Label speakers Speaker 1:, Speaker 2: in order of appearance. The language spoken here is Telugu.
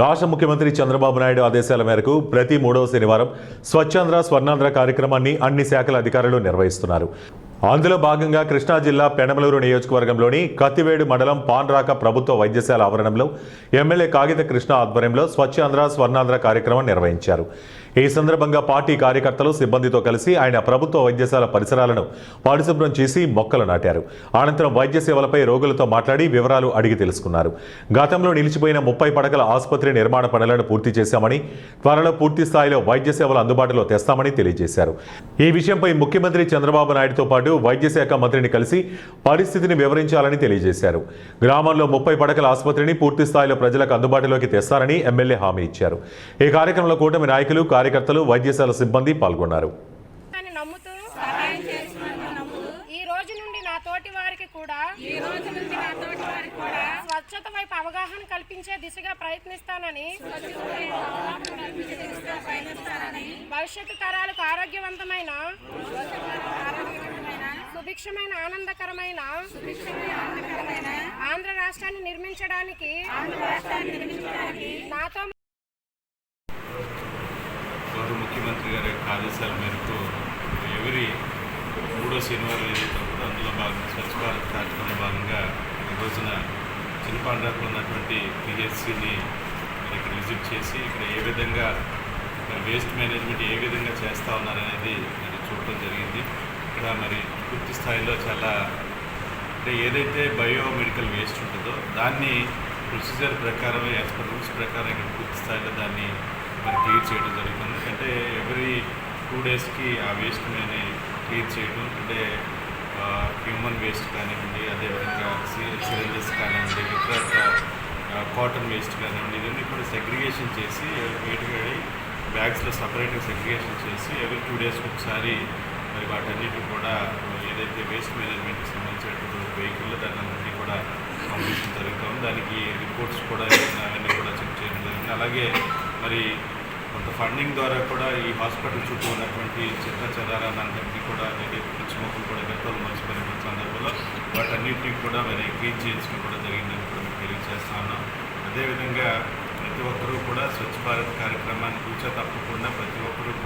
Speaker 1: రాష్ట్ర ముఖ్యమంత్రి చంద్రబాబు నాయుడు ఆదేశాల మేరకు ప్రతి 3వ శనివారం స్వచ్ఛాంధ్ర స్వర్ణాంధ్ర కార్యక్రమాన్ని అన్ని శాఖల అధికారులు నిర్వహిస్తున్నారు. అందులో భాగంగా కృష్ణా జిల్లా పెనమలూరు నియోజకవర్గంలోని కత్తివేడు మండలం పాన్రాక ప్రభుత్వ వైద్యశాల ఆవరణంలో ఎమ్మెల్యే కాగిత కృష్ణ ఆధ్వర్యంలో స్వచ్ఛాంధ్ర స్వర్ణాంధ్ర కార్యక్రమం నిర్వహించారు. ఈ సందర్భంగా పార్టీ కార్యకర్తలు సిబ్బందితో కలిసి ఆయన ప్రభుత్వ వైద్యశాల పరిసరాలను పరిశుభ్రం చేసి మొక్కలు నాటారు. అనంతరం వైద్య సేవలపై రోగులతో మాట్లాడి వివరాలు అడిగి తెలుసుకున్నారు. గతంలో నిలిచిపోయిన 30 పడకల ఆసుపత్రి నిర్మాణ పనులను పూర్తి చేశామని, త్వరలో పూర్తి స్థాయిలో వైద్య సేవలు అందుబాటులో తెస్తామని తెలియజేశారు. ఈ విషయంపై ముఖ్యమంత్రి చంద్రబాబు నాయుడుతో పాటు వైద్య శాఖ మంత్రిని కలిసి పరిస్థితిని వివరించాలని తెలియజేశారు. గ్రామంలో 30 పడకల ఆసుపత్రిని పూర్తి స్థాయిలో ప్రజలకు అందుబాటులోకి తెస్తారని ఎమ్మెల్యే హామీ ఇచ్చారు. ఈ కార్యక్రమంలో కూటమి నాయకులు, కార్యకర్తలు, వైద్యశాల సిబ్బంది పాల్గొన్నారు.
Speaker 2: స్వచ్ఛత వైపు అవగాహన కల్పించే దిశగా ప్రయత్నిస్తానని, భవిష్యత్తు తరాలకు ఆరోగ్యవంతమైన, సుభిక్షమైన, ఆనందకరమైన ఆంధ్ర రాష్ట్రాన్ని నిర్మించడానికి నాతో
Speaker 3: గౌరవ ముఖ్యమంత్రి గారి ఆదేశాల మేరకు ఎవరి 3వ శనివారం ఏదైతే ఉంటుందో అందులో భాగంగా స్వచ్ఛ భారత్ కార్యక్రమంలో భాగంగా ఈ రోజున చిన్నపాండ్రాకు ఉన్నటువంటి పిహెచ్సిని ఇక్కడ విజిట్ చేసి ఇక్కడ ఏ విధంగా వేస్ట్ మేనేజ్మెంట్ ఏ విధంగా చేస్తూ ఉన్నారనేది మరి చూడటం జరిగింది. ఇక్కడ మరి పూర్తి స్థాయిలో చాలా అంటే ఏదైతే బయోమెడికల్ వేస్ట్ ఉంటుందో దాన్ని ప్రొసీజర్ ప్రకారం యాజ్ పర్ రూల్స్ ప్రకారం ఇక్కడ పూర్తి స్థాయిలో దాన్ని మరి క్లియర్ చేయడం జరుగుతుంది. అంటే ఎవ్రీ 2 డేస్కి ఆ వేస్ట్ మీద క్లియర్ చేయడం, అంటే హ్యూమన్ వేస్ట్ కానివ్వండి, అదేవిధంగా సిరంజెస్ కానివ్వండి, ఇతర కాటన్ వేస్ట్ కానివ్వండి, ఇవన్నీ కూడా సెగ్రిగేషన్ చేసి వేడి బ్యాగ్స్లో సపరేట్గా సెగ్రిగేషన్ చేసి ఎవ్రీ 2 డేస్కి ఒకసారి మరి వాటన్నిటిని కూడా ఏదైతే వేస్ట్ మేనేజ్మెంట్కి సంబంధించినటువంటి వెహికల్లో దాన్ని అన్నింటినీ కూడా పంపించడం జరుగుతుంది. దానికి రిపోర్ట్స్ కూడా అవన్నీ కూడా చెక్ చేయడం జరిగింది. అలాగే మరి కొంత ఫండింగ్ ద్వారా కూడా ఈ హాస్పిటల్ చుట్టూ ఉన్నటువంటి చెత్త చెదారాన్నింటినీ కూడా పిచ్చి మొక్కలు కూడా గతంలో మర్చిపోయిన సందర్భంలో వాటన్నిటినీ కూడా మరి క్లీన్ చేయించడం కూడా జరిగిందని కూడా మీకు తెలియజేస్తా ఉన్నాం. అదేవిధంగా ప్రతి ఒక్కరూ కూడా స్వచ్ఛ భారత్ కార్యక్రమాన్ని కూర్చో తప్పకుండా ప్రతి ఒక్కరూ కూడా